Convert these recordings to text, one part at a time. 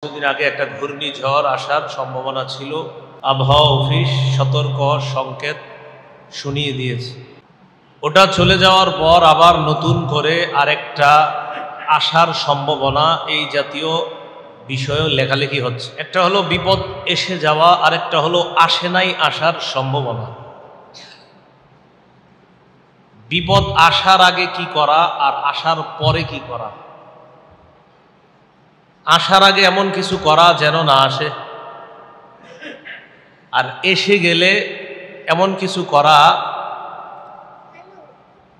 কিছুদিন আগে একটা ঘূর্ণিঝড় আসার সম্ভাবনা ছিল। আবহাওয়া অফিস সতর্ক সংকেত শুনিয়ে দিয়েছে। ওটা চলে যাওয়ার পর আবার নতুন করে আরেকটা আসার সম্ভাবনা, এই জাতীয় বিষয়ও লেখালেখি হচ্ছে। একটা হলো বিপদ এসে যাওয়া, আরেকটা হলো আসে নাই আসার সম্ভাবনা। বিপদ আসার আগে কি করা আর আসার পরে কি করা। আসার আগে এমন কিছু করা যেন না আসে, আর এসে গেলে এমন কিছু করা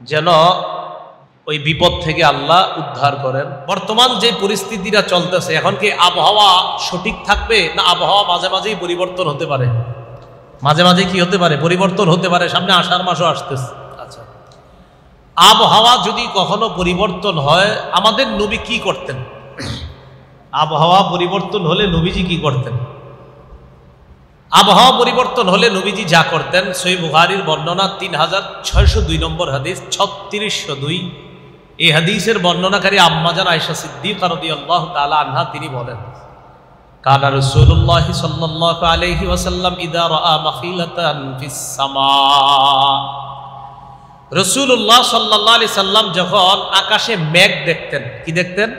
যেন ওই বিপদ থেকে আল্লাহ উদ্ধার করেন। বর্তমান যে পরিস্থিতিটা চলতেছে, এখন কি আবহাওয়া সঠিক থাকবে না আবহাওয়া মাঝে মাঝেই পরিবর্তন হতে পারে? মাঝে মাঝে কি হতে পারে? পরিবর্তন হতে পারে। সামনে আষাঢ় মাসও আসতেছে। আচ্ছা, আবহাওয়া যদি কখনো পরিবর্তন হয়, আমাদের নবী কি করতেন? আবহাওয়া পরিবর্তন হলে নবীজি কি করতেন? আবহাওয়া পরিবর্তন হলে নবীজি যা করতেন, সহিহ বুখারীর বর্ণনা 3602 নম্বর হাদিস, 3602। এই হাদিসের বর্ণনাকারী আম্মাজান আয়েশা সিদ্দিকা রাদিয়াল্লাহু তাআলা আনহা, তিনি বলেন, কানা রাসূলুল্লাহ সাল্লাল্লাহু আলাইহি ওয়াসাল্লাম ইযা রাআ মাখিলাতান ফিস সামা। রাসূলুল্লাহ সাল্লাল্লাহু আলাইহি সাল্লাম যখন আকাশে মেঘ দেখতেন, কি দেখতেন?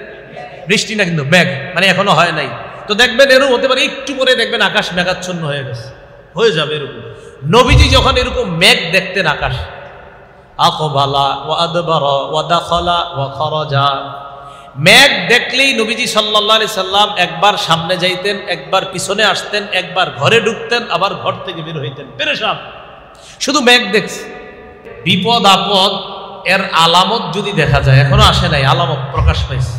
বৃষ্টি না, কিন্তু মেঘ, মানে এখনো হয় নাই। তো দেখবেন এরকম হতে পারে, একটু পরে দেখবেন আকাশ মেঘাচ্ছন্ন হয়ে গেছে, হয়ে যাবে এরকম। নবীজি যখন এরকম মেঘ দেখতেন আকাশ, আকবালা ওয়া আদবারা ওয়া দাখালা ওয়া খারাজা, মেঘ দেখলেই নবীজি সাল্লাল্লাহু আলাইহি সাল্লাম একবার সামনে যাইতেন, একবার পিছনে আসতেন, একবার ঘরে ঢুকতেন, আবার ঘর থেকে বের হইতেন, পেরেশান। শুধু মেঘ দেখছে। বিপদ আপদ এর আলামত যদি দেখা যায়, এখনো আসে নাই, আলামত প্রকাশ পাইছে।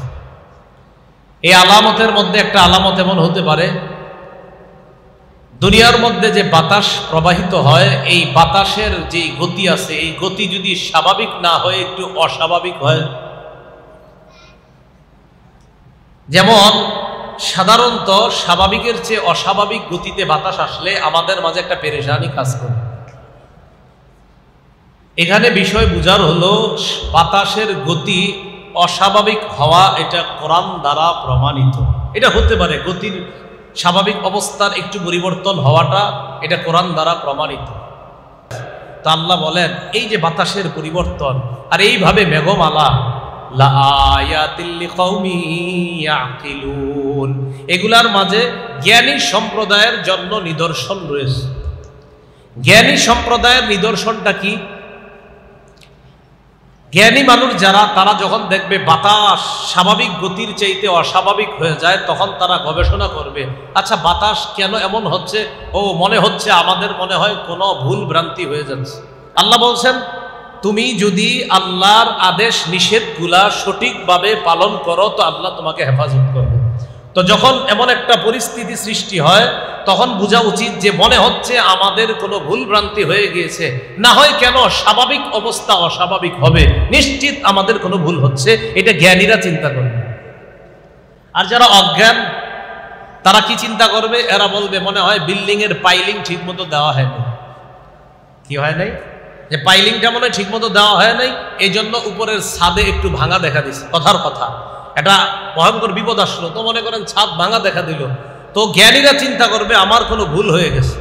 এই আলামতের মধ্যে একটা আলামত এমন হতে পারে, দুনিয়ার মধ্যে যে বাতাস প্রবাহিত হয়, এই বাতাসের যে গতি আছে, এই গতি যদি স্বাভাবিক না হয়, একটু অস্বাভাবিক হয়। যেমন সাধারণত স্বাভাবিকের চেয়ে অস্বাভাবিক গতিতে বাতাস আসলে আমাদের মাঝে একটা পেরেশানি কাজ করে। এখানে বিষয় বুঝার হলো, বাতাসের গতি অস্বাভাবিক হওয়া এটা কোরআন দ্বারা প্রমাণিত। এটা হতে পারে গতির স্বাভাবিক অবস্থার একটু পরিবর্তন হওয়াটা, এটা কোরআন দ্বারা প্রমাণিত। তা আল্লাহ বলেন, এই যে বাতাসের পরিবর্তন আর এইভাবে মেঘমালা, লাআয়াতিল লিকাউমি ইয়াকিলুন, এগুলার মাঝে জ্ঞানী সম্প্রদায়ের জন্য নিদর্শন রয়েছে। জ্ঞানী সম্প্রদায়ের নিদর্শনটা কি? জ্ঞানী মানুষ যারা, তারা যখন দেখবে বাতাস স্বাভাবিক গতির চাইতে অস্বাভাবিক হয়ে যায়, তখন তারা গবেষণা করবে, আচ্ছা বাতাস কেন এমন হচ্ছে? ও মনে হচ্ছে, আমাদের মনে হয় কোনো ভুল ভ্রান্তি হয়ে যাচ্ছে। আল্লাহ বলছেন, তুমি যদি আল্লাহর আদেশ নিষেধগুলা সঠিকভাবে পালন করো, তো আল্লাহ তোমাকে হেফাজত করবে। তো যখন এমন একটা পরিস্থিতি সৃষ্টি হয়, তখন বোঝা উচিত যে মনে হচ্ছে আমাদের কোনো ভুল ভ্রান্তি হয়ে গিয়েছে। না হয় কেন স্বাভাবিক অবস্থা অস্বাভাবিক হবে, নিশ্চিত আমাদের কোনো ভুল হচ্ছে। এটা জ্ঞানীরা চিন্তা করবে। আর যারা অজ্ঞান, তারা কি চিন্তা করবে? এরা বলবে, মনে হয় বিল্ডিং এর পাইলিং ঠিক মতো দেওয়া হয়নি। কি হয় নাই? যে পাইলিংটা মনে হয় ঠিক মতো দেওয়া হয় নাই, এই জন্য উপরের ছাদে একটু ভাঙা দেখা দিচ্ছে। কথার কথা, এটা ভয়ঙ্কর বিপদ আসলো, তো মনে করেন ছাদ ভাঙা দেখা দিল। তো জ্ঞানীরা চিন্তা করবে আমার কোনো ভুল হয়ে গেছে।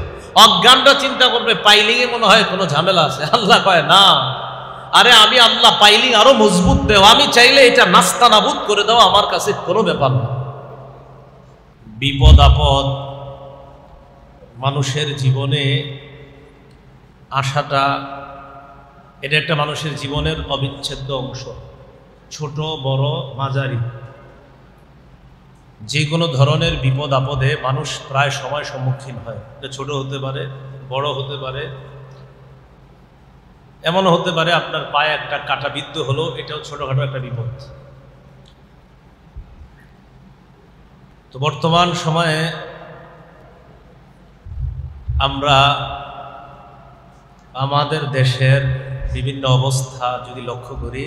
অজ্ঞানরা চিন্তা করবে পাইলিং এ মনে হয় কোনো ঝামেলা আছে। আল্লাহ কয়, না, আরে আমি আল্লাহ পাইলিং আরো মজবুত দেও, আমি চাইলে এটা নাস্তা নাবুদ করে দেওয়া আমার কাছে কোনো ব্যাপার না। বিপদ আপদ মানুষের জীবনে আসাটা, এটা একটা মানুষের জীবনের অবিচ্ছেদ্য অংশ। ছোট বড় মাঝারি যে কোনো ধরনের বিপদ আপদে মানুষ প্রায় সময় সম্মুখীন হয়। এটা ছোট হতে পারে, বড় হতে পারে, এমনও হতে পারে আপনার পায়ে একটা কাঁটা বিদ্ধ হলো, এটাও ছোটখাটো একটা বিপদ। তো বর্তমান সময়ে আমরা আমাদের দেশের বিভিন্ন অবস্থা যদি লক্ষ্য করি,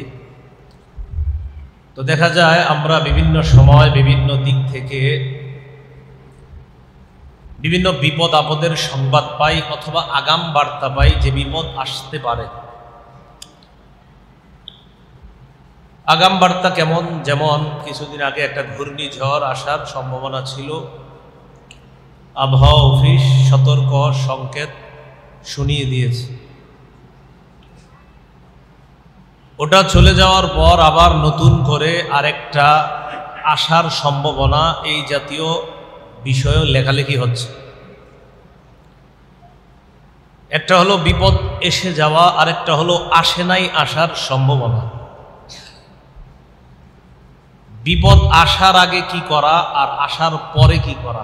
তো দেখা যায় আমরা বিভিন্ন সময় বিভিন্ন দিক থেকে বিভিন্ন বিপদ আপদের সংবাদ পাই, অথবা আগাম বার্তা পাই যে বিপদ আসতে পারে। আগাম বার্তা কেমন? যেমন কিছুদিন আগে একটা ঘূর্ণিঝড় আসার সম্ভাবনা ছিল, আবহাওয়া অফিস সতর্ক সংকেত শুনিয়ে দিয়েছে। ওটা চলে যাওয়ার পর আবার নতুন করে আরেকটা আসার সম্ভাবনা, এই জাতীয় বিষয়েও লেখালেখি হচ্ছে। একটা হলো বিপদ এসে যাওয়া, আরেকটা হলো আসে নাই আসার সম্ভাবনা। বিপদ আসার আগে কি করা আর আসার পরে কি করা?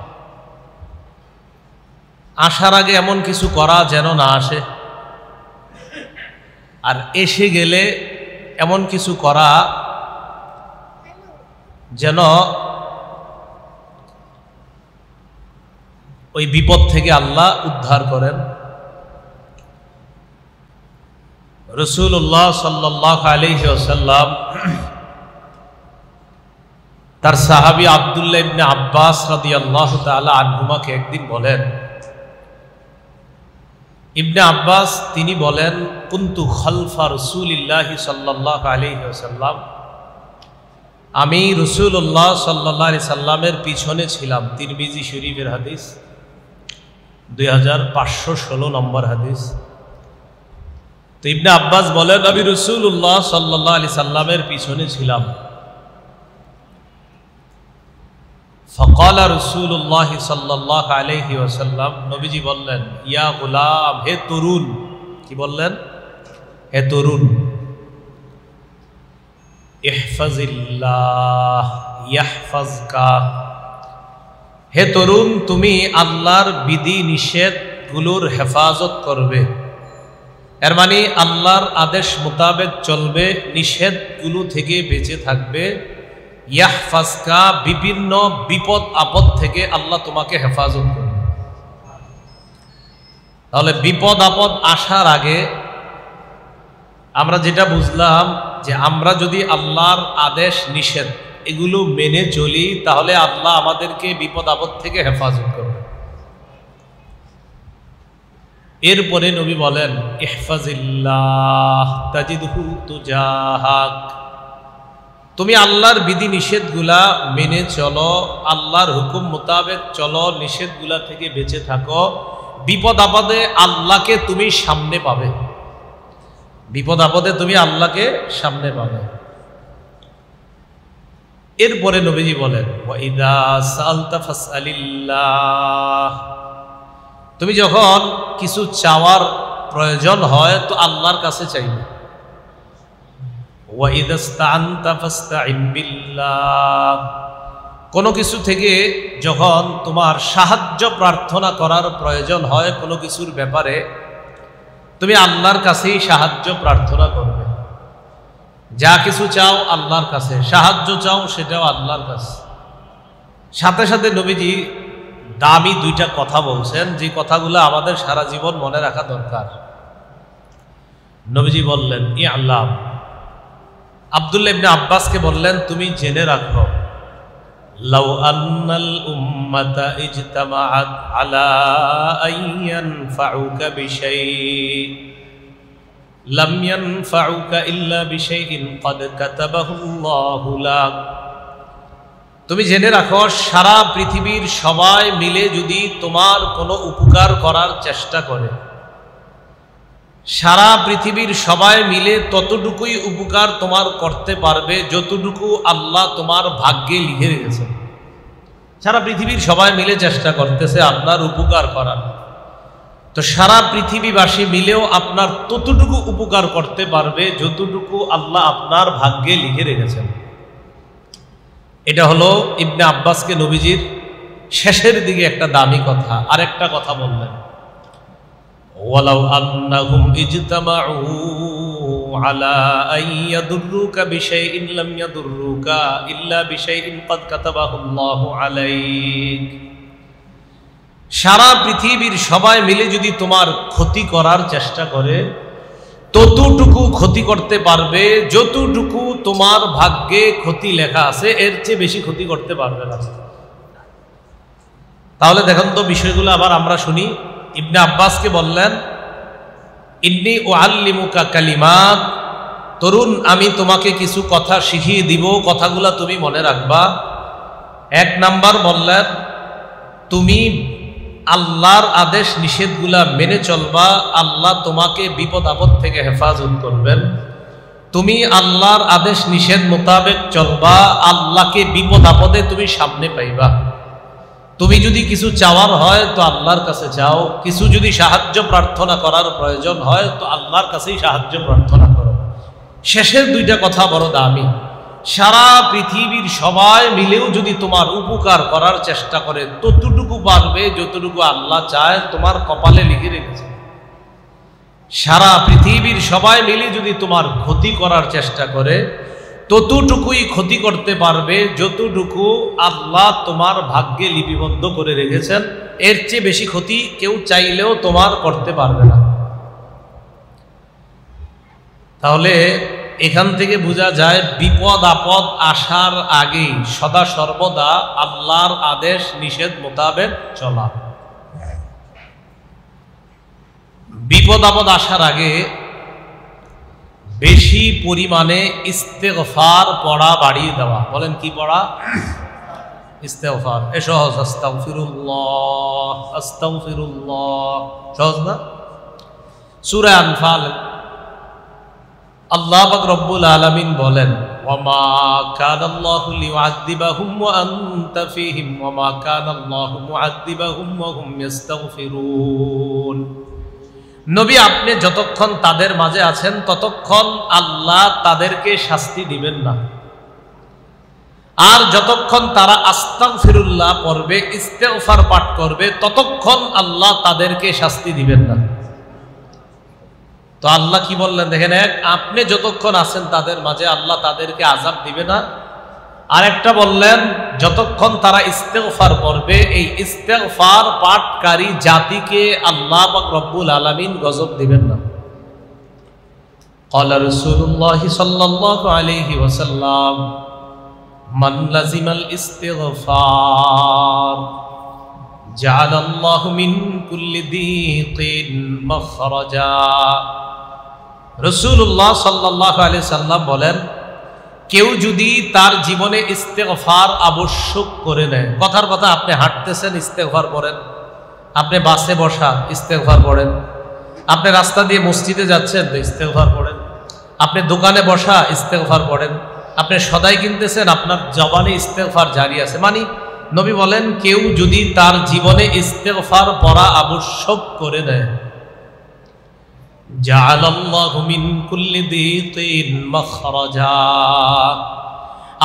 আসার আগে এমন কিছু করা যেন না আসে, আর এসে গেলে এমন কিছু করা যেন ওই বিপদ থেকে আল্লাহ উদ্ধার করেন। রাসূলুল্লাহ সাল্লাল্লাহু আলাইহি ওয়াসাল্লাম তার সাহাবী আব্দুল্লাহ ইবনে আব্বাস রাদিয়াল্লাহু তাআলা আনহুমাকে একদিন বলেন, ইবনে আব্বাস তিনি বলেন, কুনতু খালফা রাসূলিল্লাহি সাল্লাল্লাহু আলাইহি ওয়াসাল্লাম, আমি রাসূলুল্লাহ সাল্লাল্লাহু আলাইহি সাল্লামের পিছনে ছিলাম। তিরমিজি শরীফের হাদিস, 2516 নম্বর হাদিস। তো ইবনে আব্বাস বলেন, আমি রাসূলুল্লাহ সাল্লাল্লাহু আলাইহি সাল্লামের পিছনে ছিলাম। ফাকালা রাসূলুল্লাহ সাল্লাল্লাহু আলাইহি ওয়াসাল্লাম, নবীজি বললেন, ইয়া গোলাম, হে তরুণ। কি বললেন? হে তরুণ, ইহফাজিল্লাহ ইয়াহফাজকা। হে তরুণ, তুমি আল্লাহর বিধি নিষেধগুলোর হেফাজত করবে। এর মানে আল্লাহর আদেশ মোতাবেক চলবে, নিষেধগুলো থেকে বেঁচে থাকবে। ইয়াহফাজকা, বিভিন্ন বিপদ আপদ থেকে আল্লাহ তোমাকে হেফাজত করবে। তাহলে বিপদ আপদ আসার আগে আমরা যেটা বুঝলাম যে আমরা যদি আল্লাহর আদেশ নিষেধ এগুলো মেনে চলি, তাহলে আল্লাহ আমাদেরকে বিপদ আপদ থেকে হেফাজত করবে। এরপরে নবী বলেন, ইহফাজিল্লাহ তাজিদহু তুজাহাক। তুমি আল্লাহর বিধি নিষেধগুলা মেনে চলো, আল্লাহর হুকুম মোতাবেক চলো, নিষেধগুলা থেকে বেঁচে থাকো, বিপদ আপদে আল্লাহকে তুমি সামনে পাবে। বিপদ আপদে তুমি আল্লাহকে সামনে পাবে। এরপরে নবীজি বলেন, ওয়াইদা সালতা ফাসআলিল্লাহ। তুমি যখন কিছু চাওয়ার প্রয়োজন হয় তো আল্লাহর কাছে চাইবে। ওয়াইদা ইসতাআনতা ফাসতাইন বিল্লাহ। কোনো কিছু থেকে যখন তোমার সাহায্য প্রার্থনা করার প্রয়োজন হয় কোনো কিছুর ব্যাপারে, তুমি আল্লাহর কাছেই সাহায্য প্রার্থনা করবে। যা কিছু চাও আল্লাহর কাছে, সাহায্য চাও সেটাও আল্লাহর কাছে। সাথে সাথে নবীজি দামি দুইটা কথা বলছেন, যে কথাগুলো আমাদের সারা জীবন মনে রাখা দরকার। নবীজি বললেন, ইআলাম, আব্দুল্লাহ ইবনে আব্বাসকে বললেন, তুমি জেনে রাখো, লাউ আন্নাল উম্মাতা ইজতামাআত আলা আইয়ানফাউকা বিশাই লাম ইয়ানফাউকা ইল্লা বিশাইইন ক্বাদ কাতাবাহুল্লাহু লাক। তুমি জেনে রাখো, সারা পৃথিবীর সবাই মিলে যদি তোমার কোনো উপকার করার চেষ্টা করে, সারা পৃথিবীর সবাই মিলে ততটুকুই উপকার তোমার করতে পারবে যতটুকু আল্লাহ তোমার ভাগ্যে লিখে রেখেছেন। সারা পৃথিবীর সবাই মিলে চেষ্টা করতেছে আপনার উপকার করার, তো সারা পৃথিবীবাসী মিলেও আপনার ততটুকু উপকার করতে পারবে যতটুকু আল্লাহ আপনার ভাগ্যে লিখে রেখেছেন। এটা হলো ইবনে আব্বাসকে নবীজির শেষের দিকে একটা দামি কথা। আরেকটা কথা বললেন, ওয়ালাউ আন্নাহুম ইজতামাউ আলা আইয়াদুররুকা বিশাইইন লাম ইয়াদুররুকা ইল্লা বিশাইইন ক্বাদ কাতাবাহুল্লাহু আলাইক। সারা পৃথিবীর সবাই মিলে যদি তোমার ক্ষতি করার চেষ্টা করে, ততটুকু ক্ষতি করতে পারবে যতটুকু তোমার ভাগ্যে ক্ষতি লেখা আছে, এর চেয়ে বেশি ক্ষতি করতে পারবে না। তাহলে দেখুন তো বিষয়গুলো আবার আমরা শুনি। ইবনে আব্বাসকে বললেন, ইন্নী উআল্লিমুকা কালিমাত তরুণ, আমি তোমাকে কিছু কথা শিখিয়ে দিব, কথাগুলা তুমি মনে রাখবা। 1 নাম্বার বললেন, তুমি আল্লাহর আদেশ নিষেধগুলা মেনে চলবা, আল্লাহ তোমাকে বিপদ আপদ থেকে হেফাজত করবেন। তুমি আল্লাহর আদেশ নিষেধ মোতাবেক চলবা, আল্লাহকে বিপদ আপদে তুমি সামনে পাইবা। তুমি যদি কিছু চাওয়ার হয় তো আল্লাহর কাছে চাও, কিছু যদি সাহায্য প্রার্থনা করার প্রয়োজন হয় তো আল্লাহর কাছেই সাহায্য প্রার্থনা করো। শেষের 2টা কথা বড় দামি। সারা পৃথিবীর সবাই মিলেও যদি তোমার উপকার করার চেষ্টা করে, ততটুকু পারবে যতটুকু আল্লাহ চায়, তোমার কপালে লিখে রেখেছে। সারা পৃথিবীর সবাই মিলে যদি তোমার ক্ষতি করার চেষ্টা করে, ততটুকুই ক্ষতি করতে পারবে যতটুকু আল্লাহ তোমার ভাগ্যে লিপিবদ্ধ করে রেখেছেন। এর চেয়ে বেশি ক্ষতি কেউ চাইলেও তোমার করতে পারবে না। তাহলে এখান থেকে বোঝা যায়, বিপদ আপদ আসার আগে সদা সর্বদা আল্লাহর আদেশ নিষেধ মোতাবেক চলা। বিপদ আপদ আসার আগে বেশি পরিমাণে ইস্তেগফার পড়া বাড়িয়ে দেওয়া। বলেন কি পড়া? ইস্তেগফার। এ সহজ, আস্তাগফিরুল্লাহ আস্তাগফিরুল্লাহ, সহজ না? সূরা আনফাল আল্লাহ পাক রব্বুল আলামিন বলেন, ওয়ামা কানাল্লাহু লিউআযযিবাহুম ওয়া আনতা ফীহিম ওয়ামা কানাল্লাহু মুআযযিবাহুম ওয়া হুম ইস্তাগফিরুন। নবী, আপনি যতক্ষণ তাদের মাঝে আছেন ততক্ষণ আল্লাহ তাদেরকে শাস্তি দিবেন না, আর যতক্ষণ তারা আস্তাগফিরুল্লাহ পড়বে, ইস্তেগফার পাঠ করবে, ততক্ষণ আল্লাহ তাদেরকে শাস্তি দিবেন না। তো আল্লাহ কি বললেন দেখেন, আপনি যতক্ষণ আছেন তাদের মাঝে আল্লাহ তাদেরকে আযাব দিবে না। আরেকটা বললেন, যতক্ষণ তারা ইস্তেগফার করবে, এই ইস্তেগফার পাঠকারী জাতিকে আল্লাহ পাক রব্বুল আলামিন গজব দিবেন না। ক্বালা রাসূলুল্লাহ সাল্লাল্লাহু আলাইহি ওয়াসাল্লাম, মান লাজিমাল ইস্তিগফার জাআলাল্লাহু মিন কুল্লি দীকিন মাখরাজা। রাসূলুল্লাহ সাল্লাল্লাহু আলাইহি সাল্লাম বলেন, কেউ যদি তার জীবনে ইস্তেগফার আবশ্যক করে নেয়, কথার কথা আপনি হাঁটতেছেন ইস্তেগফার পড়েন, আপনি বাসে বসা ইস্তেগফার পড়েন, আপনি রাস্তা দিয়ে মসজিদে যাচ্ছেন তো ইস্তেগফার পড়েন, আপনি দোকানে বসা ইস্তেগফার পড়েন, আপনি সদাই কিনতেছেন, আপনার জবানে ইস্তেগফার জারি আছে। মানে নবী বলেন, কেউ যদি তার জীবনে ইস্তেগফার পড়া আবশ্যক করে নেয়, জাআলাল্লাহু মিন কুল্লি দীকিন মাখরাজা,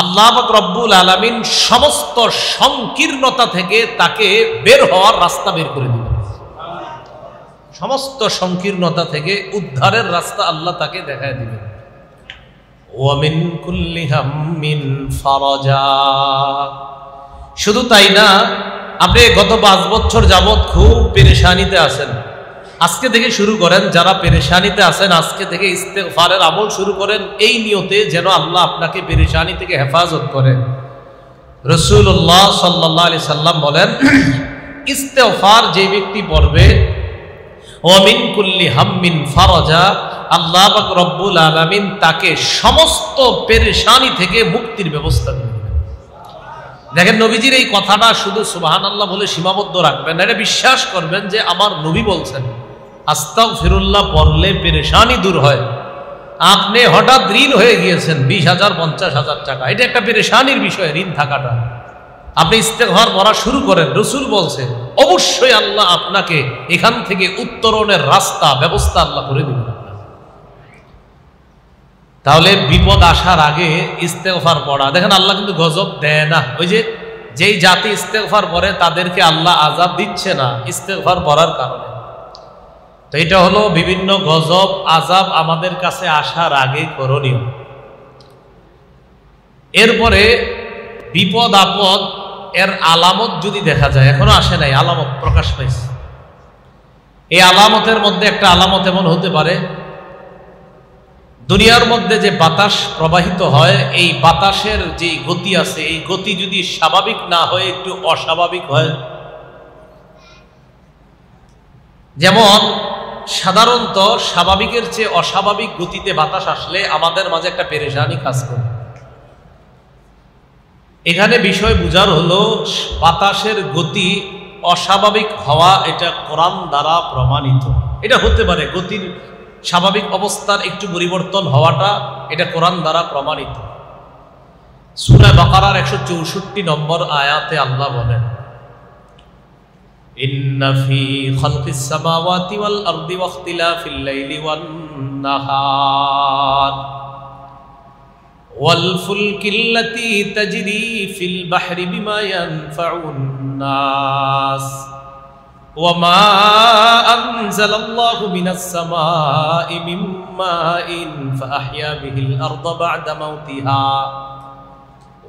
আল্লাহ পাক রব্বুল আলামিন সমস্ত সংকীর্ণতা থেকে তাকে বের হওয়ার রাস্তা বের করে দিবেন। সমস্ত সংকীর্ণতা থেকে উদ্ধারের রাস্তা আল্লাহ তাকে দেখায় দিবেন। ওয়া মিন কুল্লি হাম্মিন ফারাজা। শুধু তাই না, আপনি গত 5 বছর যাবত খুব পেরেশানিতে আছেন, আজকে থেকে শুরু করেন। যারা পেরেশানিতে আছেন, আজকে থেকে ইস্তেগফারের আমল শুরু করেন, এই নিয়তে যেন আল্লাহ আপনাকে পেরেশানি থেকে হেফাজত করেন। রাসূলুল্লাহ সাল্লাল্লাহু আলাইহি সাল্লাম বলেন, ইস্তেগফার যে ব্যক্তি পড়বে, ওয়া মিন কুল্লি হাম্মিন ফারাজা, আল্লাহ পাক রব্বুল আলামিন তাকে সমস্ত পেরেশানি থেকে মুক্তির ব্যবস্থা দিবেন। দেখেন, নবীজির এই কথাটা শুধু সুবহানাল্লাহ বলে সীমাবদ্ধ রাখবেন না, এটা বিশ্বাস করবেন যে আমার নবী বলছেন আস্তাগফিরুল্লাহ পড়লে পেরেশানি দূর হয়। আপনি হঠাৎ ঋণ হয়ে গিয়েছেন 20,000 50,000 টাকা, এটা একটা পেরেশানির বিষয়, ঋণ থাকাটা। আপনি ইস্তেগফার পড়া শুরু করেন, রাসূল বলছেন অবশ্যই আল্লাহ আপনাকে এখান থেকে উত্তরণের রাস্তা ব্যবস্থা আল্লাহ করে দিবেন। তাহলে বিপদ আসার আগে ইস্তেগফার পড়া। দেখেন, আল্লাহ কিন্তু গজব দেয় না। ওই যে যেই জাতি ইস্তেগফার পড়ে তাদেরকে আল্লাহ আযাব দিচ্ছে না ইস্তেগফার পড়ার কারণে। তো এটা হলো বিভিন্ন গজব আযাব আমাদের কাছে আসার আগে করণীয়। এরপরে বিপদ আপদ এর আলামত যদি দেখা যায়, এখনো আসে নাই, আলামত প্রকাশ পাইছে। এই আলামতের মধ্যে একটা আলামত এমন হতে পারে, দুনিয়ার মধ্যে যে বাতাস প্রবাহিত হয়, এই বাতাসের যে গতি আছে, এই গতি যদি স্বাভাবিক না হয়ে একটু অস্বাভাবিক হয়। যেমন সাধারণত স্বাভাবিকের চেয়ে অস্বাভাবিক গতিতে বাতাস আসলে আমাদের মাঝে একটা পেরেশানি কাজ করে। এখানে বিষয় বুঝার হলো বাতাসের গতি অস্বাভাবিক হওয়া এটা কোরআন দ্বারা প্রমাণিত। এটা হতে পারে গতির স্বাভাবিক অবস্থার একটু পরিবর্তন হওয়াটা, এটা কোরআন দ্বারা প্রমাণিত। সূরা বাকারার 164 নম্বর আয়াতে আল্লাহ বলেন, ইন্না ফি খালকিস সামাওয়াতি ওয়াল আরদি ওয়াখতিলাফিল লাইলি ওয়ান নাহার ওয়াল ফুলকিল্লাতী তাজরি ফিল বাহরি বিমা ইয়ানফাউন নাস ওয়ামা আনজালাল্লাহু মিনাস সামাই মিন মাইন ফাআহইয়া বিহিল আরদা বা'দা মাউতিহা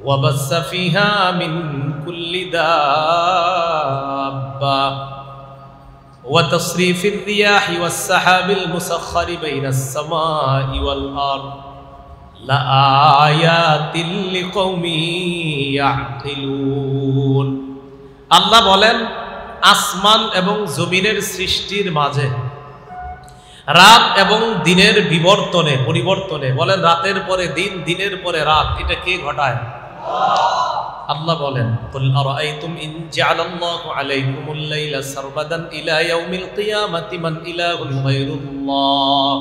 وبث فيها من كل دابة وتصريف الرياح والسحاب المسخر بين السماء والأرض لآيات لقوم يعقلون। আল্লাহ বলেন, আসমান এবং জমিনের সৃষ্টির মাঝে রাত এবং দিনের পরিবর্তনে বলেন, রাতের পরে দিন, দিনের পরে রাত, এটা কে ঘটায়? আল্লাহ বলেন, কুল আরাআইতুম ইন জাআলাল্লাহু আলাইকুমুল লাইলা সারমাদান ইলা ইয়াউমিল কিয়ামাতি মান ইলাহুন গায়রুল্লাহ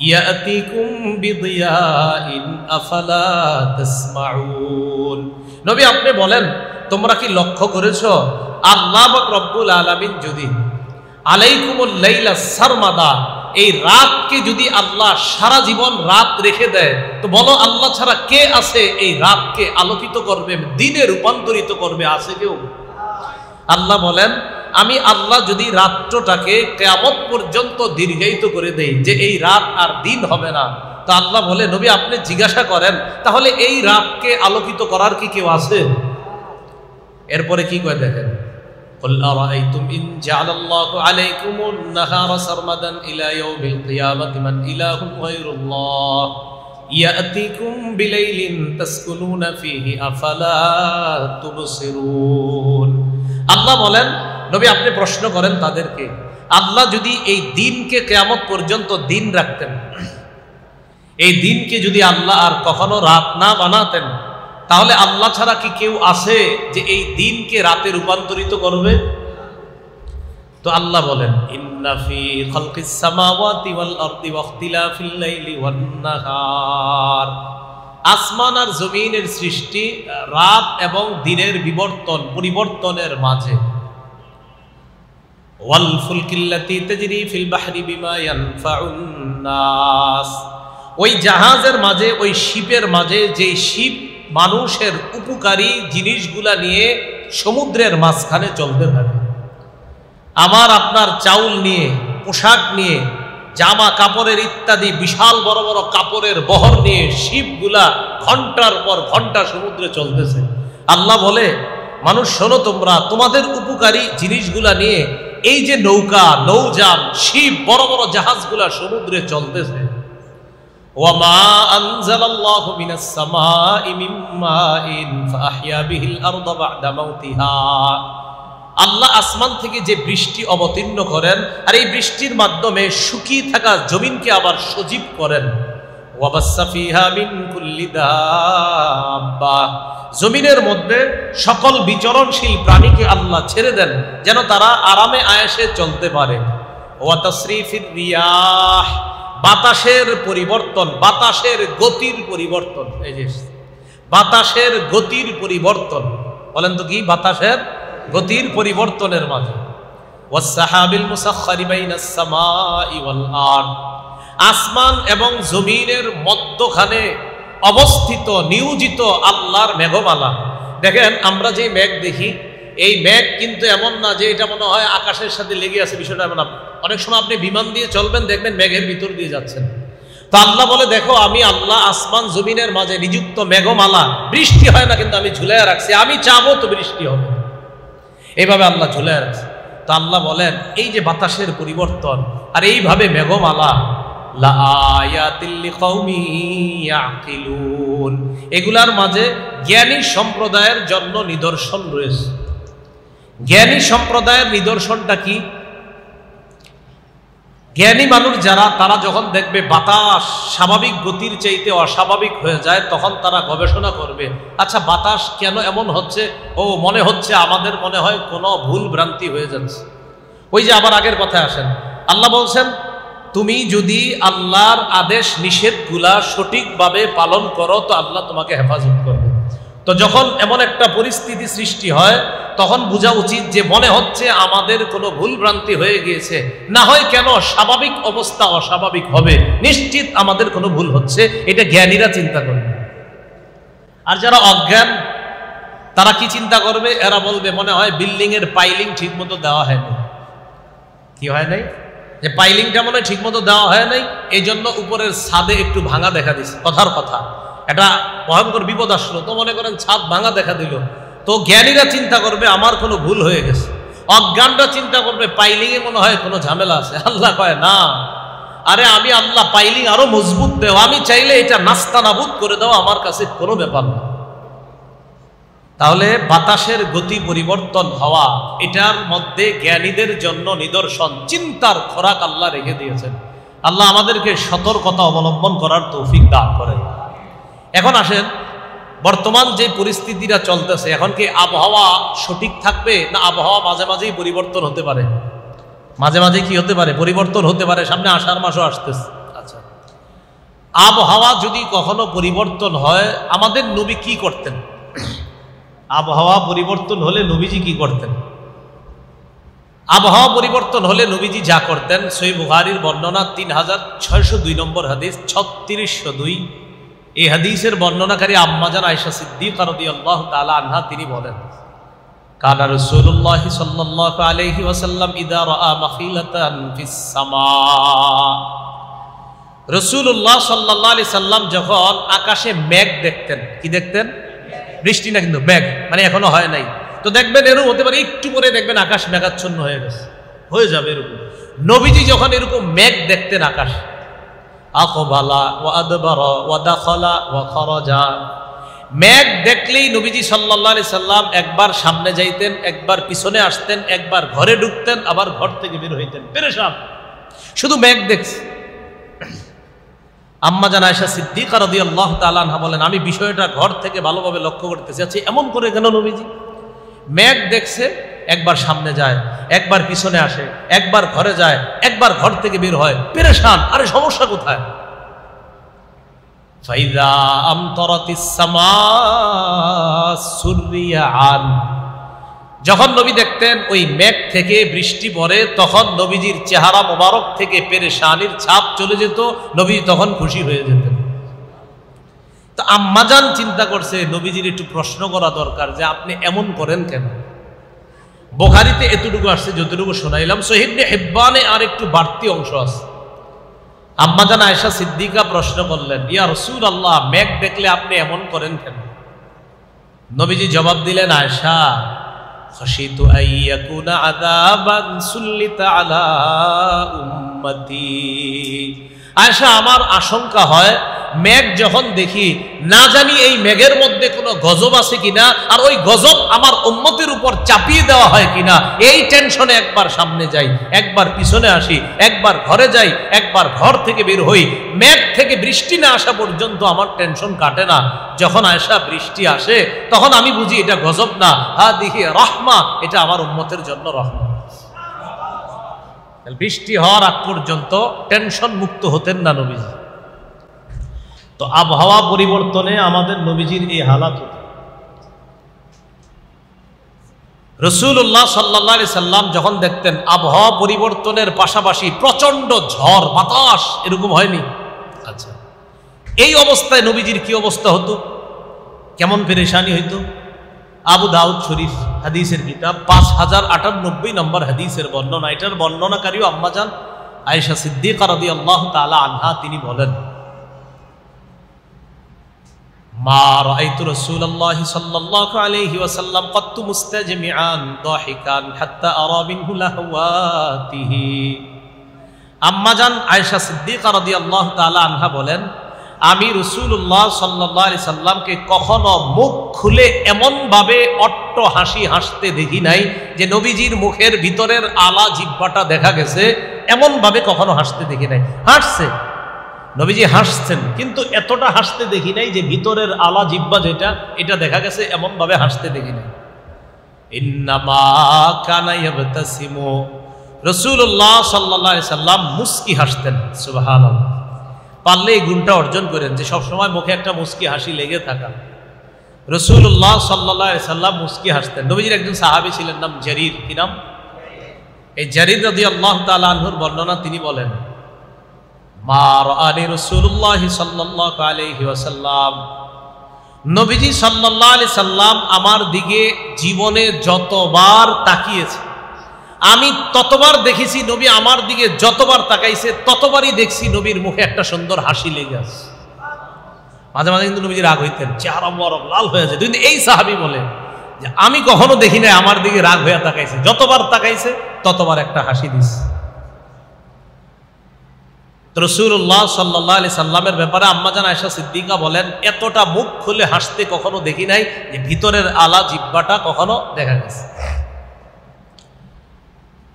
ইয়াতিকুম বিদিয়াইন আফালা তাসমাউন। নবী আপনি বলেন, তোমরা কি লক্ষ্য করেছো আল্লাহ পাক রব্বুল আলামিন যদি আলাইকুমুল লাইলা সারমাদা, এই রাতকে যদি আল্লাহ সারা জীবন রাত রেখে দেয়, তো বলো আল্লাহ ছাড়া কে আছে এই রাতকে আলোকিত করবে, দিনে রূপান্তরিত করবে? আছে কেউ? আল্লাহ বলেন, আমি আল্লাহ যদি রাত্রটাকে কিয়ামত পর্যন্ত দীর্ঘায়িত করে দেই, যে এই রাত আর দিন হবে না, তো আল্লাহ বলে, নবী আপনি জিজ্ঞাসা করেন, তাহলে এই রাতকে আলোকিত করার কি কেউ আছে? এরপরে কি কয় দেখেন, قل أرأيتم إن جعل الله عليكم النهار سرمدا إلى يوم القيامة من إله غير الله يأتيكم بليل تسكنون فيه أفلا تبصرون। আল্লাহ বলেন, নবী আপনি প্রশ্ন করেন তাদেরকে, আল্লাহ যদি এই দিনকে কিয়ামত পর্যন্ত দিন রাখতেন, এই দিনকে যদি আল্লাহ আর কখনো রাত না বানাতেন, তাহলে আল্লাহ ছাড়া কি কেউ আছে যে এই দিনকে রাতে রূপান্তরিত করবে? তো আল্লাহ বলেন, ইন্না ফি খালকিস সামাওয়াতি ওয়াল আরদি ওয়াখতিলাফিল লাইলি ওয়ান নাহার, আসমান আর জমিনের সৃষ্টি, রাত এবং দিনের পরিবর্তনের মাঝে, ওয়াল ফুলকিল্লাতী তাজরি ফিল বাহরি বিমা ইয়ানফাউন নাস, ওই জাহাজের মাঝে, ওই শিপের মাঝে, যে শিপ মানুষের উপকারী জিনিসগুলা নিয়ে সমুদ্রের মাঝখানে চলতে থাকে। আমার আপনার চাউল নিয়ে, পোশাক নিয়ে, জামা কাপড়ের ইত্যাদি বিশাল বড় বড় কাপড়ের বহর নিয়ে শিপগুলা ঘন্টার পর ঘন্টা সমুদ্রে চলতেছে। আল্লাহ বলে, মানুষ শোনো, তোমরা তোমাদের উপকারী জিনিসগুলা নিয়ে এই যে নৌকা, নৌযান, শিপ, বড় বড় জাহাজগুলা সমুদ্রে চলতেছে। ওয়ামা আনজালাল্লাহু মিনাস সামাই মিন মাইন ফাআহইয়া বিহিল আরদা বা'দা মাউতিহা, আল্লাহ আসমান থেকে যে বৃষ্টি অবতীর্ণ করেন, আর এই বৃষ্টির মাধ্যমে শুকিয়ে থাকা জমিনকে আবার সজীব করেন। ওয়াবাসসা ফিহা মিন কুল্লি দাব্বা, জমিনের মধ্যে সকল বিচরণশীল প্রাণীকে আল্লাহ ছেড়ে দেন, যেন তারা আরামে আয়েশে চলতে পারে। ওয়া তাসরিফির রিয়াহ, বাতাসের পরিবর্তন, বাতাসের গতির পরিবর্তন। এই যে বাতাসের গতির পরিবর্তন, বলেন তো কি? বাতাসের গতির পরিবর্তনের মাঝে। ওয়াসসাহাবিল মুসাখখারি বাইনাস সামাই ওয়াল আরদ, আসমান এবং জমিনের মধ্যখানে অবস্থিত নিয়োজিত আল্লাহর মেঘমালা। দেখেন, আমরা যে মেঘ দেখি, এই মেঘ কিন্তু এমন না যে এটা মনে হয় আকাশের সাথে লেগে আছে, বিষয়টা এমন না। অনেক সময় আপনি বিমান দিয়ে চলবেন, দেখবেন মেঘের ভিতর দিয়ে যাচ্ছেন। তো আল্লাহ বলে, দেখো আমি আল্লাহ আসমান জমিনের মাঝে নিযুক্ত মেঘমালা, বৃষ্টি হয় না কিন্তু আমি ঝুলাইয়া রাখছি, আমি চাবো তো বৃষ্টি হবে, এইভাবে আল্লাহ ঝুলাইয়া রাখছে। তো আল্লাহ বলেন, এই যে বাতাসের পরিবর্তন আর এইভাবে মেঘমালা, লাআয়াতিল লিকাউমি ইয়াকিলুন, এগুলার মাঝে জ্ঞানী সম্প্রদায়ের জন্য নিদর্শন রয়েছে। জ্ঞানী সম্প্রদায়ের নিদর্শনটা কি? জ্ঞানী মানুষ যারা, তারা যখন দেখবে বাতাস স্বাভাবিক গতির চাইতে অস্বাভাবিক হয়ে যায়, তখন তারা গবেষণা করবে, আচ্ছা বাতাস কেন এমন হচ্ছে, ও মনে হচ্ছে আমাদের মনে হয় কোনো ভুল ভ্রান্তি হয়ে যাচ্ছে। ওই যে আবার আগের কথায় আসেন, আল্লাহ বলছেন তুমি যদি আল্লাহর আদেশ নিষেধগুলা সঠিকভাবে পালন করো তো আল্লাহ তোমাকে হেফাজত করবে। তো যখন এমন একটা পরিস্থিতি সৃষ্টি হয় তখন বোঝা উচিত যে মনে হচ্ছে আমাদের কোনো ভুল ভ্রান্তি হয়ে গিয়েছে, না হয় কেন স্বাভাবিক অবস্থা অস্বাভাবিক হবে, নিশ্চিত আমাদের কোনো ভুল হচ্ছে, এটা জ্ঞানীরা চিন্তা করবে। আর যারা অজ্ঞান তারা কি চিন্তা করবে, এরা বলবে মনে হয় বিল্ডিং এর পাইলিং ঠিক মতো দেওয়া হয়নি। কি হয় নাই, যে পাইলিংটা মনে হয় ঠিক মতো দেওয়া হয় নাই, এই জন্য উপরের ছাদে একটু ভাঙা দেখা দিচ্ছে। কথার কথা, এটা ভয়ঙ্কর বিপদ আসলো তো মনে করেন ছাদ ভাঙা দেখা দিল, তো জ্ঞানীরা চিন্তা করবে আমার কোনো ভুল হয়ে গেছে, অজ্ঞানরা চিন্তা করবে পাইলিং এ মনে হয় কোনো ঝামেলা আছে। আল্লাহ কয় না, আরে আমি আল্লাহ পাইলিং আরো মজবুত দেও, আমি চাইলে এটা নাস্তা নাবুদ করে দাও, আমার কাছে কোনো ব্যাপার না। তাহলে বাতাসের গতি পরিবর্তন হওয়া, এটার মধ্যে জ্ঞানীদের জন্য নিদর্শন, চিন্তার খোরাক আল্লাহ রেখে দিয়েছেন। আল্লাহ আমাদেরকে সতর্কতা অবলম্বন করার তৌফিক দান করেন। এখন আসেন, বর্তমান যে পরিস্থিতিটা চলতেছে, এখন কি আবহাওয়া সঠিক থাকবে, না আবহাওয়া মাঝে মাঝেই পরিবর্তন হতে পারে? মাঝে মাঝে কি হতে পারে, পরিবর্তন হতে পারে। সামনে আষাঢ় মাসও আসতেছে। আচ্ছা, আবহাওয়া যদি কখনো পরিবর্তন হয়, আমাদের নবী কি করতেন? আবহাওয়া পরিবর্তন হলে নবীজি কি করতেন? আবহাওয়া পরিবর্তন হলে নবীজি যা করতেন, সহিহ বুখারীর বর্ণনা 3602 নম্বর হাদিস, 3602। এই হাদিসের বর্ণনাকারী আম্মাজান আয়েশা সিদ্দিকা রাদিয়াল্লাহু তাআলা আনহা, তিনি বলেন কানা রাসূলুল্লাহ সাল্লাল্লাহু আলাইহি ওয়াসাল্লাম ইযা রাআ মাখিলাতান ফিস সামা, রাসূলুল্লাহ সাল্লাল্লাহু আলাইহি সাল্লাম যখন আকাশে মেঘ দেখতেন, কি দেখতেন? বৃষ্টি না কিন্তু মেঘ, মানে এখনো হয় নাই, তো দেখবেন এরকম হতে পারে একটু পরে দেখবেন আকাশ মেঘাচ্ছন্ন হয়ে গেছে, হয়ে যাবে এরকম। নবীজি যখন এরকম মেঘ দেখতেন আকাশ, আকবালা ওয়া আদবারা ওয়া দাখালা ওয়া খারাজা, মেঘ দেখলেই নবীজি সাল্লাল্লাহু আলাইহি সাল্লাম একবার সামনে যাইতেন, একবার পিছনে আসতেন, একবার ঘরে ঢুকতেন, আবার ঘর থেকে বের হইতেন, পেরেশান, শুধু মেঘ দেখছে। আম্মা জান আয়েশা সিদ্দিকা রাদিয়াল্লাহু তাআলা আনহা বলেন, আমি বিষয়টা ঘর থেকে ভালোভাবে লক্ষ্য করতেছি, আচ্ছা এমন করে কেন নবীজি? মেঘ দেখছে, একবার সামনে যায়, একবার পিছনে আসে, একবার ঘরে যায়, একবার ঘর থেকে বের হয়, পেরেশান, আরে সমস্যা কোথায়? ফাইযা আমতারাতিস সামা সুররিয়ান, যখন নবী দেখতেন ওই মেঘ থেকে বৃষ্টি পড়ে, তখন নবীজির চেহারা মোবারক থেকে পেরেশানির ছাপ চলে যেত, নবী তখন খুশি হয়ে যেতেন। তো আম্মাজান চিন্তা করছে নবীজির একটু প্রশ্ন করা দরকার যে আপনি এমন করেন কেন? বুখারীতে এতটুকু আসছে যতটুকু শোনাইলাম, সহিহ ইবনে হিব্বানে আর একটু বাড়তি অংশ আছে। আম্মাজান আয়েশা সিদ্দিকা প্রশ্ন করলেন, ইয়া রাসূলুল্লাহ, মেঘ দেখলে আপনি এমন করেন কেন? নবীজি জবাব দিলেন, আয়েশা, খাশিতু আইয়াকুনা আযাবান সুল্লিতা আলা উম্মতি, আয়েশা আমার আশঙ্কা হয় মেঘ যখন দেখি, না জানি এই মেঘের মধ্যে কোনো গজব আছে কিনা, আর ওই গজব আমার উম্মতের উপর চাপিয়ে দেওয়া হয় কিনা, এই টেনশনে একবার সামনে যাই, একবার পিছনে আসি, একবার ঘরে যাই, একবার ঘর থেকে বের হই, মেঘ থেকে বৃষ্টি না আসা পর্যন্ত আমার টেনশন কাটে না। যখন আয়েশা বৃষ্টি আসে তখন আমি বুঝি এটা গজব না, হাদিহি রাহমা, এটা আমার উম্মতের জন্য রহমত। বৃষ্টি হওয়ার আগ পর্যন্ত টেনশন মুক্ত হতেন না নবীজি। তো আবহাওয়া পরিবর্তনে আমাদের নবীজির এই হালাত হতো। রাসূলুল্লাহ সাল্লাল্লাহু আলাইহি সাল্লাম যখন দেখতেন আবহাওয়া পরিবর্তনের পাশাপাশি প্রচন্ড ঝড় বাতাস, এরকম হয়নি? আচ্ছা, এই অবস্থায় নবীজির কি অবস্থা হতো, কেমন পেরেশানি হইতো? আবু দাউদ শরীফ হাদিসের কিতাব 5098 নম্বর হাদিসের বর্ণনা, এটার বর্ণনাকারীও আম্মাজান আয়েশা সিদ্দিকা রাদিয়াল্লাহু তাআলা আনহা, তিনি বলেন, মা রাআইতু রাসূলুল্লাহ সাল্লাল্লাহু আলাইহি ওয়াসাল্লাম ক্বাত্তু মুস্তাজমিআন দাহিকান হাত্তা আরা মিনহু লাহওয়াতিহি। আম্মাজান আয়েশা সিদ্দিকা রাদিয়াল্লাহু তাআলা আনহা বলেন, আমি রাসূলুল্লাহ সাল্লাল্লাহু আলাইহি সাল্লামকে কখনো মুখ খুলে এমন ভাবে অট্ট হাসি হাসতে দেখি নাই যে নবীজির মুখের ভিতরের আলা জিহ্বাটা দেখা গেছে, এমন ভাবে কখনো হাসতে দেখি নাই। হাসছে, নবীজি হাসছেন, কিন্তু এতটা হাসতে দেখি নাই যে ভিতরের আলা জিব্বা যেটা, এটা দেখা গেছে এমন ভাবে হাসতে দেখি নাই। ইন্নামা কানা ইয়াবতাসিমু, রাসূলুল্লাহ সাল্লাল্লাহু আলাইহি সাল্লাম মুস্কি হাসতেন। সুবহানাল্লাহ। পারলে এই গুণটা অর্জন করেন যে সবসময় মুখে একটা মুস্কি হাসি লেগে থাকা। রাসূলুল্লাহ সাল্লাল্লাহু আলাইহি সাল্লাম মুস্কি হাসতেন। নবীজির একজন সাহাবী ছিলেন, নাম জারীর। কি নাম? এই জারীর রাদিয়াল্লাহু তাআলা আনহুর বর্ণনা, তিনি বলেন, মা রাআনি রাসূলুল্লাহ সাল্লাল্লাহু আলাইহি ওয়াসাল্লাম, নবীজি সাল্লাল্লাহু আলাইহি সাল্লাম আমার দিকে জীবনে যতবার তাকিয়েছে, আমি ততবার দেখেছি নবী আমার দিকে যতবার তাকাইছে ততবারই দেখছি নবীর মুখে একটা সুন্দর হাসি লেগে আছে। মাঝে মাঝে কিন্তু নবীজি রাগ হইতেন, চেহারা বরফ লাল হয়ে যায়। কিন্তু এই সাহাবী বলে যে আমি কখনো দেখি নাই আমার দিকে রাগ হয়ে তাকাইছে, যতবার তাকাইছে ততবার একটা হাসি দিছে। রাসূলুল্লাহ সাল্লাল্লাহু আলাইহি সাল্লামের ব্যাপারে আম্মাজান আয়েশা সিদ্দিকা বলেন, এতটা মুখ খুলে হাসতে কখনো দেখি নাই যে ভিতরের আলা জিহ্বাটা কখনো দেখা গেছে।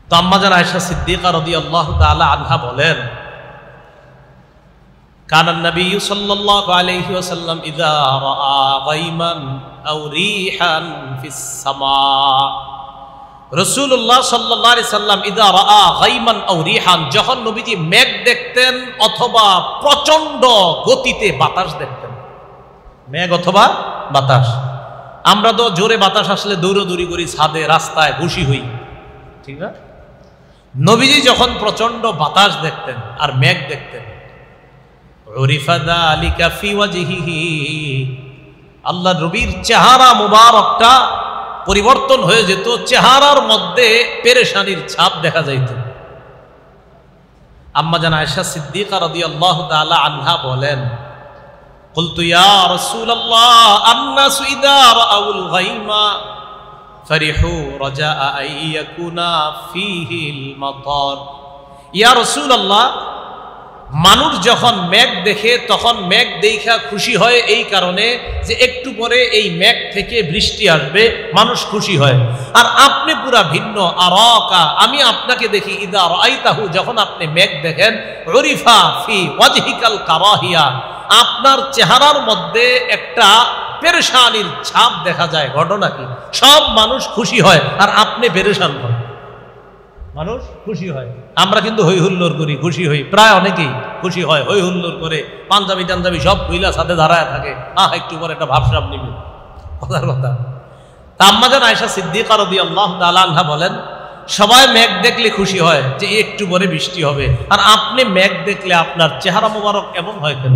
তো আম্মাজান আয়েশা সিদ্দিকা রাদিয়াল্লাহু তাআলা আনহা বলেন, কানা নবী সাল্লাল্লাহু আলাইহি ওয়াসাল্লাম ইযা রাআ গায়মান আও রিহান ফিস সামা, রাসূলুল্লাহ সাল্লাল্লাহু আলাইহি সাল্লাম ইযা রাআ গায়মান আও রিহান, যখন নবীজি মেঘ দেখতেন অথবা প্রচন্ড গতিতে বাতাস দেখতেন। মেঘ অথবা বাতাস, আমরা তো জোরে বাতাস আসলে দৌড়াদৌড়ি করি, ছাদে রাস্তায় খুশি হই, ঠিক না? নবীজি যখন প্রচন্ড বাতাস দেখতেন আর মেঘ দেখতেন, উরিফা যালিকা ফি ওয়াজহিহি, আল্লাহ নবীর চেহারা মুবারকটা পরিবর্তন হয়ে যেত, চেহারার মধ্যে পেরেশানির ছাপ দেখা যাইত। আম্মাজান আয়েশা সিদ্দিকা রাদিয়াল্লাহু তাআলা আনহা বলেন, কুলতু ইয়া রাসূলুল্লাহ আন্নাসু ইযা রাআউল গায়মা ফারিহু রাজা আইয়াকুনা ফীহিল মাতার। ইয়া রাসূলুল্লাহ, মানুষ যখন মেঘ দেখে তখন মেঘ দেখা খুশি হয় এই কারণে যে একটু পরে এই মেঘ থেকে বৃষ্টি আসবে, মানুষ খুশি হয়। আর আপনি পুরা ভিন্ন। আরাকা, আমি আপনাকে দেখি ইদা রাআইতাহু, যখন আপনি মেঘ দেখেন, উরিফা ফি ওয়াজহিকাল কারাহিয়া, আপনার চেহারার মধ্যে একটা পেরেশানির ছাপ দেখা যায়। ঘটনা কি? সব মানুষ খুশি হয় আর আপনি পেরেশান হন। মানুষ খুশি হয়, আমরা কিন্তু হই হুল্লোড় করি, খুশি হই, প্রায় অনেকেই খুশি হয়, হই হুল্লোড় করে, পাঞ্জাবি টাঞ্জাবি সব কইলা সাথে দাঁড়ায় থাকে, একটু পরে একটা ভাবসাব নিবে, কথার কথা। তা আম্মাজান আয়েশা সিদ্দিকা রাদিয়াল্লাহু তাআলা আনহা বলেন, সবাই মেঘ দেখলে খুশি হয় যে একটু পরে বৃষ্টি হবে, আর আপনি মেঘ দেখলে আপনার চেহারা মুবারক এমন হয় কেন?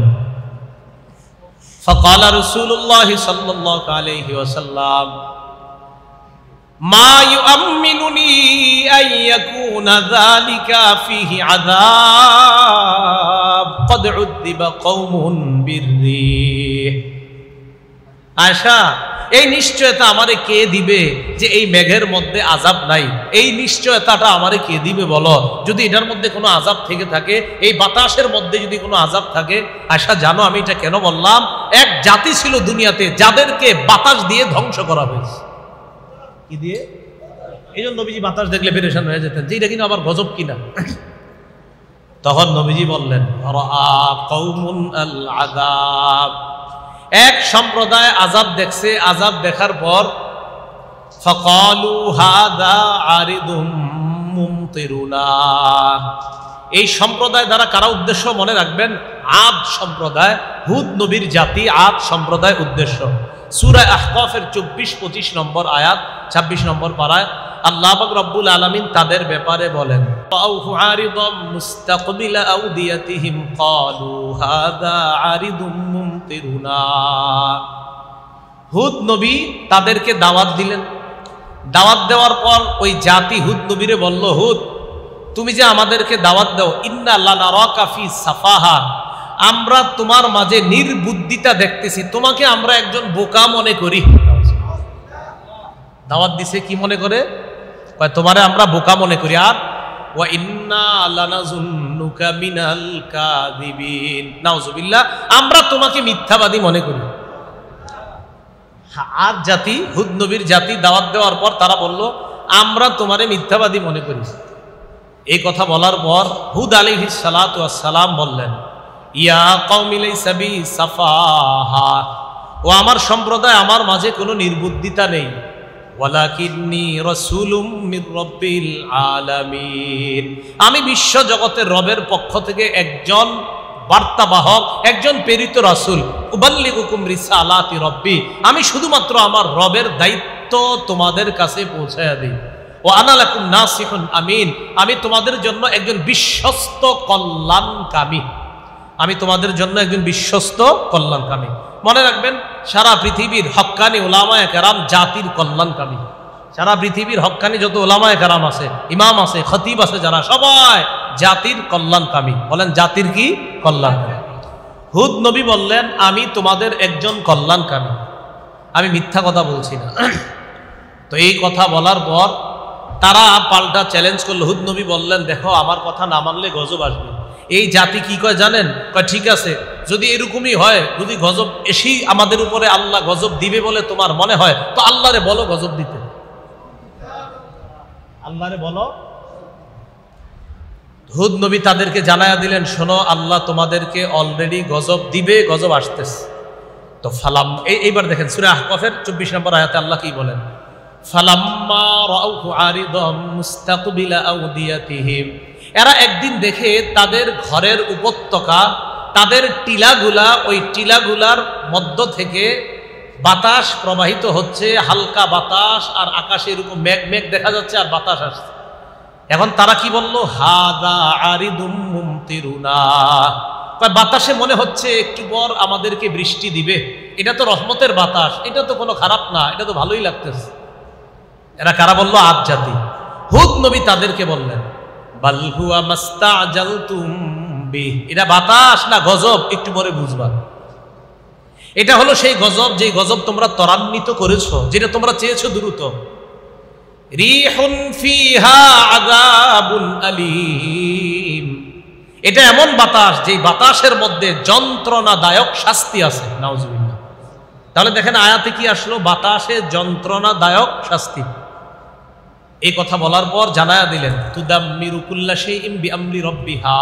ফাকালা রাসূলুল্লাহ সাল্লাল্লাহু আলাইহি ওয়াসাল্লাম, মা ইউআম্মিনুনি আন ইয়াকুনা যালিকা ফীহি আযাব ক্বাদ উযযিবা কওমুন বিররিহ। আয়েশা, এই নিশ্চয়তা আমারে কে দিবে যে এই মেঘের মধ্যে আযাব নাই? এই নিশ্চয়তাটা আমারে কে দিবে বলো? যদি এটার মধ্যে কোনো আযাব থেকে থাকে, এই বাতাসের মধ্যে যদি কোনো আযাব থাকে। আয়েশা, জানো আমি এটা কেন বললাম? এক জাতি ছিল দুনিয়াতে যাদেরকে বাতাস দিয়ে ধ্বংস করা হয়েছে। কি দিয়ে? এই জন্য নবীজি বাতাস দেখলে পেরেশান হয়ে যেতেন যে এটা কিনা আবার গজব কিনা। তখন নবীজি বললেন, রাআ কওমুন আল আযাব, এক সম্প্রদায় আযাব দেখছে। আযাব দেখার পর ফাকালু হাযা আরিদুম মুমতিরুনা, এই সম্প্রদায় দ্বারা কারা উদ্দেশ্য মনে রাখবেন? আদ সম্প্রদায়, হুদ নবীর জাতি, আদ সম্প্রদায় উদ্দেশ্য। সূরা আহকাফের 24-25 নম্বর আয়াত, 26 নম্বর পারায় আল্লাহ পাক রব্বুল আলামিন তাদের ব্যাপারে বলেন, আউহু আরিদাম মুস্তাকবিলা আউদিয়াতিহিম ক্বালু হাযা আরিদুম মুমতিরুনা। হুদ নবী তাদেরকে দাওয়াত দিলেন। দাওয়াত দেওয়ার পর ওই জাতি হুদ নবীরে বলল, হুদ, তুমি যে আমাদেরকে দাওয়াত দাও, ইন্না লানারাকা ফি সাফাহা, আমরা তোমার মাঝে নির্বুদ্ধিতা দেখতেছি, তোমাকে আমরা একজন বোকা মনে করি। দাওয়াত দিছে কি মনে করে? তোমারে আমরা বোকা মনে করি। আর ওয়া ইন্না লানাযুন্নুকা মিনাল কাযিবিন, নাউযুবিল্লাহ, আমরা তোমাকে মিথ্যাবাদী মনে করি। আদ জাতি, হুদ নবীর জাতি দাওয়াত দেওয়ার পর তারা বলল, আমরা তোমারে মিথ্যাবাদী মনে করি। এই কথা বলার পর হুদ আলাইহিস সালাতু ওয়াস সালাম বললেন, ইয়া কওমি লাইসা বি সাফাহা, ও আমার সম্প্রদায়, আমার মাঝে কোনো নির্বুদ্ধিতা নেই। ওয়ালাকিন্নী রাসূলুম মির রাব্বিল আলামিন, আমি বিশ্ব জগতের রবের পক্ষ থেকে একজন বার্তাবাহক, একজন প্রেরিত রাসূল। উবাল্লিগুকুম রিসালাতি রব্বি, আমি শুধুমাত্র আমার রবের দায়িত্ব তোমাদের কাছে পৌঁছায়া দিই। ও আনা লাকুম নাসিহুন আমিন, আমি তোমাদের জন্য একজন বিশ্বস্ত কল্যাণকামী, আমি তোমাদের জন্য একজন বিশ্বস্ত কল্যাণকামী। মনে রাখবেন, সারা পৃথিবীর হক্কানি উলামায়ে কেরাম জাতির কল্যাণকামী। সারা পৃথিবীর হক্কানি যত উলামায়ে কেরাম আছে, ইমাম আছে, খতিব আছে, যারা সবাই জাতির কল্যাণকামী। বলেন জাতির কি কল্যাণকামী? হুদ নবী বললেন, আমি তোমাদের একজন কল্যাণকামী, আমি মিথ্যা কথা বলছি না। তো এই কথা বলার পর তারা পাল্টা চ্যালেঞ্জ করলো। হুদ নবী বললেন, দেখো আমার কথা না মানলে গজব আসবে। এই জাতি কি কয় জানেন? কয় ঠিক আছে, যদি এরকমই হয়, যদি গজব এসেই আমাদের উপরে আল্লাহ গজব দিবে বলে তোমার মনে হয়, তো আল্লাহরে বলো গজব দিতে, আল্লাহরে বলো। হুদ নবী তাদেরকে জানায়া দিলেন, শোনো, আল্লাহ তোমাদেরকে অলরেডি গজব দিবে, গজব আসতেছে। তো ফালাম, এইবার দেখেন সূরা আহকাফের 24 নম্বর আয়াতে আল্লাহ কি বলেন, ফালাম্মা রাউহু আরিদাম মুস্তাকবিলা আউদিয়াতিহিম, এরা একদিন দেখে তাদের ঘরের উপত্যকা, তাদের টিলাগুলা, ওই টিলাগুলার মধ্য থেকে বাতাস প্রবাহিত হচ্ছে, হালকা বাতাস, আর আকাশে এরকম মেঘ মেঘ দেখা যাচ্ছে, আর বাতাস আসছে। এখন তারা কি বলল, হাদা আরিদুম মুমতিরুনা, বাতাসে মনে হচ্ছে একটু পর আমাদেরকে বৃষ্টি দিবে, এটা তো রহমতের বাতাস, এটা তো কোনো খারাপ না, এটা তো ভালোই লাগতেছে। এরা কারা বলল? আদ জাতি। হুদ নবী তাদেরকে বললেন, বাল হুয়া মাস্তাজালতুম বিহি, এটা বাতাস না গজব, একটু পরে বুঝবা। এটা হলো সেই গজব, যেই গজব তোমরা ত্বরান্বিত করেছো, যেটা তোমরা চেয়েছো দ্রুত। রিহুন ফিহা আযাবুন আলীম, এটা এমন বাতাস, যেই বাতাসের মধ্যে যন্ত্রণাদায়ক শাস্তি আছে। নাউজুবিল্লাহ। তাহলে দেখেন আয়াতে কি আসলো, বাতাসে যন্ত্রণাদায়ক শাস্তি। এই কথা বলার পর জানায়া দিলেন, তুদাম্মিরু কুল্লা শাইইন বিআমরি রাব্বিহা,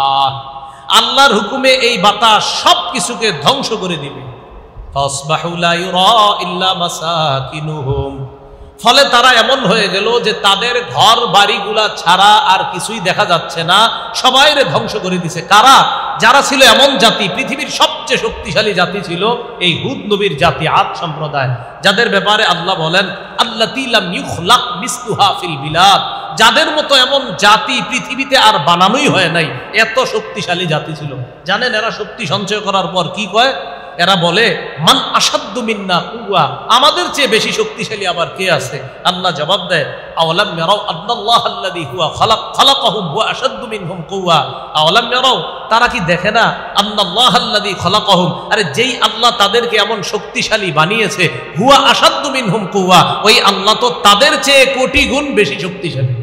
আল্লাহর হুকুমে এই বাতাস সবকিছুকে ধ্বংস করে দিবে। ফাসবাহু লা ইউরা ইল্লা মাসাকিনুহুম, ফলে তারা এমন হয়ে গেল যে তাদের ঘর বাড়িগুলা ছাড়া আর কিছুই দেখা যাচ্ছে না, সবাইরে ধ্বংস করে দিছে। কারা? যারা ছিল এমন জাতি, পৃথিবীর সবচেয়ে শক্তিশালী জাতি ছিল এই হুদ নবীর জাতি, আদ সম্প্রদায়, যাদের ব্যাপারে আল্লাহ বলেন, আল্লাতী লাম ইখলাক মিসলুহা ফিল বিলাদ, যাদের মতো এমন জাতি পৃথিবীতে আর বানানোই হয় নাই, এত শক্তিশালী জাতি ছিল। জানেন এরা শক্তি সঞ্চয় করার পর কি কয়? এরা বলে, মান আসাদ্দু মিন্না কুওয়া, আমাদের চেয়ে বেশি শক্তিশালী আবার কে আছে? আল্লাহ জবাব দেয়, আওয়ালাম ইয়ারাউ আন্নাল্লাহাল্লাযী হুয়া খালাকাহুম হুয়া আসাদ্দু মিনহুম কুওয়া, আওয়ালাম ইয়ারাউ, তারা কি দেখে না? আন্নাল্লাহাল্লাযী খালাকাহুম, আরে যেই আল্লাহ তাদেরকে এমন শক্তিশালী বানিয়েছে, হুয়া আসাদ্দু মিনহুম কুওয়া, ওই আল্লাহ তো তাদের চেয়ে কোটি গুণ বেশি শক্তিশালী।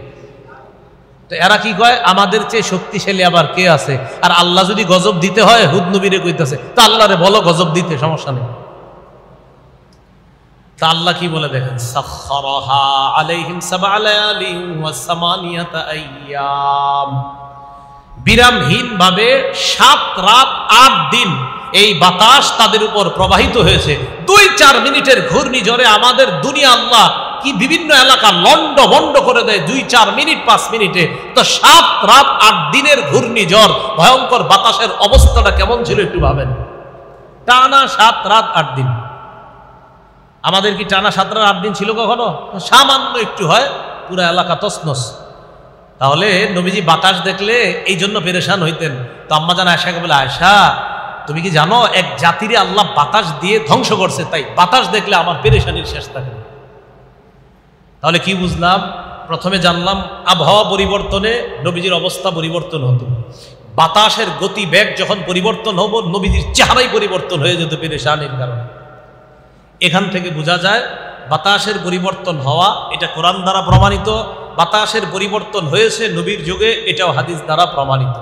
তো এরা কি কয়? আমাদের চেয়ে শক্তিশালী আবার কে আছে? আর আল্লাহ যদি গজব দিতে হয়, হুদ নবীরে কইতাছে, তা আল্লাহরে বলো গজব দিতে, সমস্যা নেই। তা আল্লাহ কি বলে দেখেন, সাখখারাহা আলাইহিম সাবআ লায়ালিন ওয়া সামানিয়াতা আইয়াম, বিরামহীন ভাবে 7 রাত 8 দিন এই বাতাস তাদের উপর প্রবাহিত হয়েছে। 2-4 মিনিটের ঘূর্ণিঝড়ে আমাদের দুনিয়া আল্লাহ কি বিভিন্ন এলাকা লন্ড বন্ড করে দেয় 2-4 মিনিট 5 মিনিটে। তো 7 রাত 8 দিনের ঘূর্ণিঝড়, ভয়ঙ্কর বাতাসের অবস্থাটা কেমন ছিল একটু ভাবেন। টানা 7 রাত 8 দিন। আমাদের কি টানা 7 রাত 8 দিন ছিল কখনো? সামান্য একটু হয়, পুরো এলাকা তছনছ। তাহলে নবীজি বাতাস দেখলে এই জন্য পেরেশান হইতেন। তো আম্মা জান আয়েশাকে বলে, আয়েশা তুমি কি জানো এক জাতিরে আল্লাহ বাতাস দিয়ে ধ্বংস করছে, তাই বাতাস দেখলে আমার পেরেশানির শেষ থাকে। তাহলে কি বুঝলাম? প্রথমে জানলাম আবহাওয়া পরিবর্তনে নবীজির অবস্থা পরিবর্তন হতো, বাতাসের গতি বেগ যখন পরিবর্তন হবো, নবীজির চেহারাই পরিবর্তন হয়ে যেত পেরেশানির কারণে। এখান থেকে বোঝা যায় বাতাসের পরিবর্তন হওয়া এটা কোরআন দ্বারা প্রমাণিত, বাতাসের পরিবর্তন হয়েছে নবীর যুগে, এটাও হাদিস দ্বারা প্রমাণিত।